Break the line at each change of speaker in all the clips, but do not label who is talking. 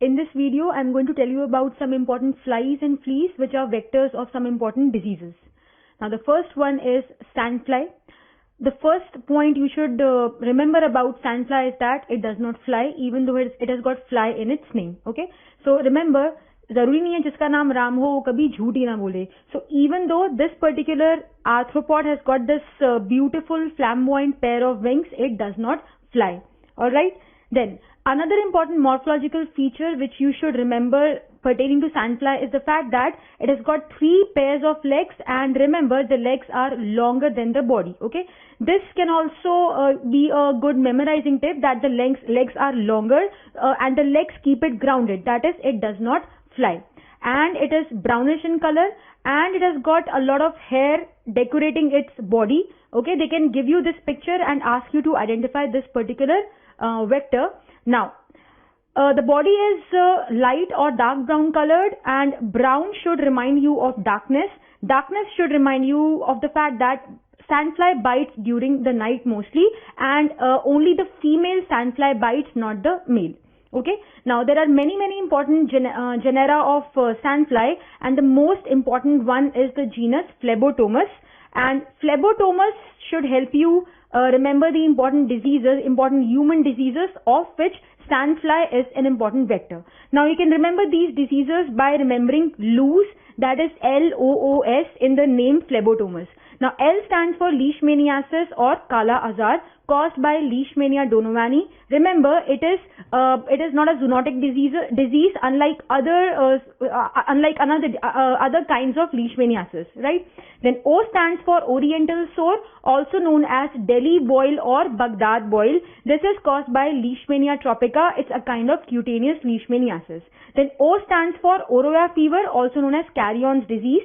In this video, I'm going to tell you about some important flies and fleas which are vectors of some important diseases. Now, the first one is sandfly. The first point you should remember about sandfly is that it does not fly, even though it has got fly in its name. Okay, so remember, जरूरी नहीं है जिसका नाम राम हो वो कभी झूठ ही ना बोले. So even though this particular arthropod has got this beautiful flamboyant pair of wings, it does not fly. All right. Then another important morphological feature which you should remember pertaining to sandfly is the fact that it has got 3 pairs of legs, and remember the legs are longer than the body. Okay, this can also be a good memorizing tip, that the legs are longer and the legs keep it grounded. That is, it does not fly, and it is brownish in color, and it has got a lot of hair decorating its body. Okay, they can give you this picture and ask you to identify this particular vector. Now, the body is light or dark brown colored, and brown should remind you of darkness. Darkness should remind you of the fact that sandfly bites during the night mostly, and only the female sandfly bites, not the male. Okay, now there are many important genera of sandfly, and the most important one is the genus Phlebotomus, and Phlebotomus should help you remember the important diseases, important human diseases, of which sandfly is an important vector. Now you can remember these diseases by remembering loos, that is LOOS in the name Phlebotomus. Now L stands for Leishmaniasis or Kala Azar, caused by Leishmania donovani. Remember, it is not a zoonotic disease unlike other kinds of Leishmaniasis, right? Then O stands for Oriental sore, also known as Delhi boil or Baghdad boil. This is caused by Leishmania tropica. It's a kind of cutaneous Leishmaniasis. Then O stands for Oroya fever, also known as Carrion's disease.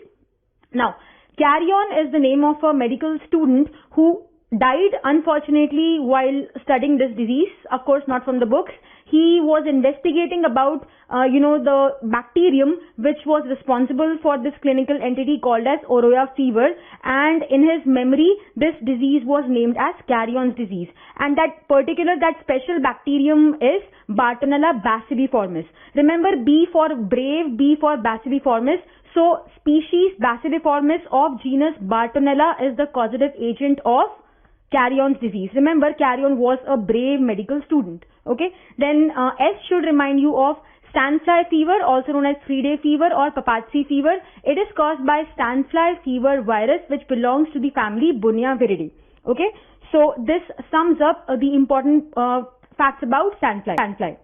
Now, Carrion is the name of a medical student who died unfortunately while studying this disease. Of course, not from the books. He was investigating about the bacterium which was responsible for this clinical entity called as Oroya fever, and in his memory this disease was named as Carrion's disease, and that special bacterium is Bartonella bacilliformis. Remember, B for brave, B for bacilliformis. So species Bacilliformis of genus Bartonella is the causative agent of Carrion's disease. Remember, Carrion was a brave medical student. Okay, then S should remind you of sandfly fever, also known as 3-day fever or Papazi fever. It is caused by sandfly fever virus, which belongs to the family Bunyaviridae. Okay, so this sums up the important facts about sandfly.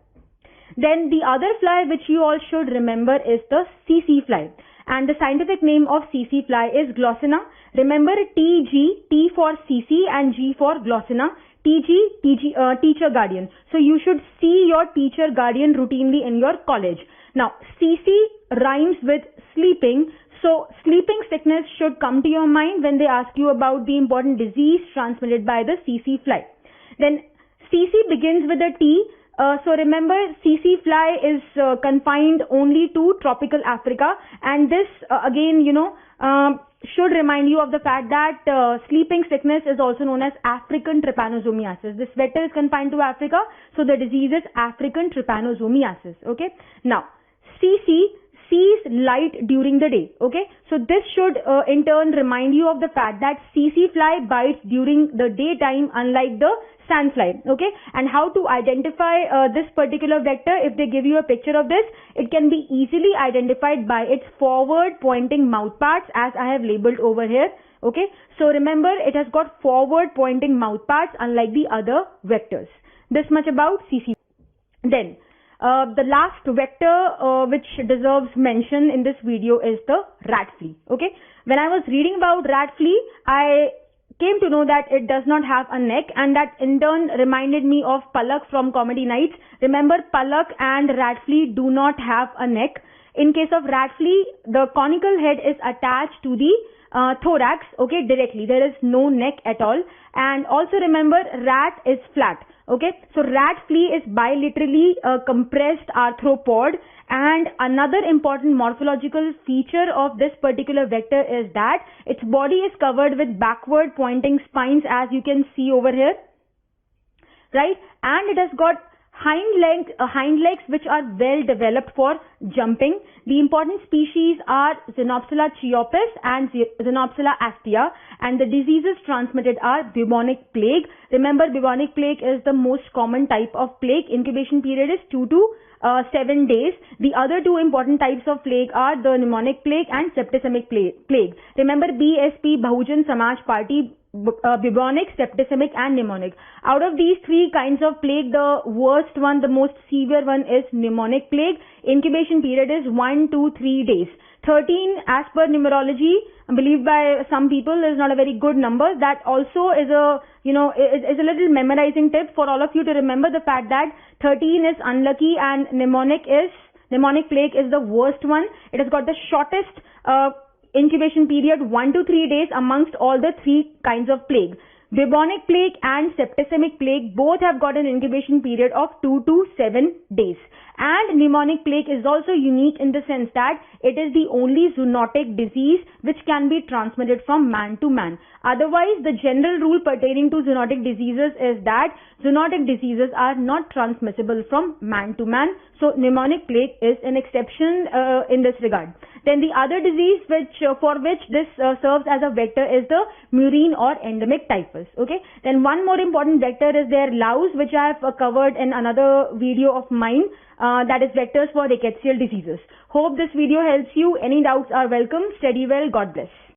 Then the other fly which you all should remember is the CC fly. And the scientific name of CC fly is Glossina. Remember, T for CC and G for Glossina. Teacher guardian. So you should see your teacher guardian routinely in your college. Now, CC rhymes with sleeping. So sleeping sickness should come to your mind when they ask you about the important disease transmitted by the CC fly. Then CC begins with a T. So remember, CC fly is confined only to tropical Africa, and this again should remind you of the fact that sleeping sickness is also known as African trypanosomiasis. This vector is confined to Africa, so the disease is African trypanosomiasis. Okay, now CC sees light during the day. Okay, so this should in turn remind you of the fact that CC fly bites during the daytime, unlike the sandfly. Okay, and how to identify this particular vector? If they give you a picture of this, it can be easily identified by its forward pointing mouth parts, as I have labeled over here. Okay, so remember, it has got forward pointing mouth parts unlike the other vectors. This much about CC. Then the last vector which deserves mention in this video is the rat flea. Okay, when I was reading about rat flea, I came to know that it does not have a neck, and that in turn reminded me of Palak from Comedy Nights. Remember, Palak and rat flea do not have a neck. In case of rat flea, the conical head is attached to the thorax, okay, directly. There is no neck at all. And also remember, rat is flat. Okay, so rat flea is bilaterally compressed arthropod, and another important morphological feature of this particular vector is that its body is covered with backward pointing spines, as you can see over here, right? And it has got Hind legs which are well developed for jumping. The important species are Xenopsila chiopis and Xenopsila astia, and the diseases transmitted are bubonic plague. Remember, bubonic plague is the most common type of plague. Incubation period is 2 to 7 days. The other two important types of plague are the pneumonic plague and septicemic plague. Remember, BSP, Bahujan Samaj Party, bubonic, septicemic and pneumonic. Out of these three kinds of plague, the worst one, the most severe one is pneumonic plague. Incubation period is 1 to 3 days. 13 as per numerology, believed by some people, is not a very good number. That also is a, is a little memorizing tip for all of you to remember the fact that 13 is unlucky and pneumonic plague is the worst one. It has got the shortest incubation period, 1 to 3 days, amongst all the three kinds of plague. Bubonic plague and septicemic plague both have got an incubation period of 2 to 7 days. And pneumonic plague is also unique in the sense that it is the only zoonotic disease which can be transmitted from man to man. Otherwise, the general rule pertaining to zoonotic diseases is that zoonotic diseases are not transmissible from man to man. So, pneumonic plague is an exception in this regard. Then the other disease for which this serves as a vector is the murine or endemic typhus. Okay. Then one more important vector is their louse, which I have covered in another video of mine. That is vectors for rickettsial diseases. Hope this video helps you. Any doubts are welcome. Study well. God bless.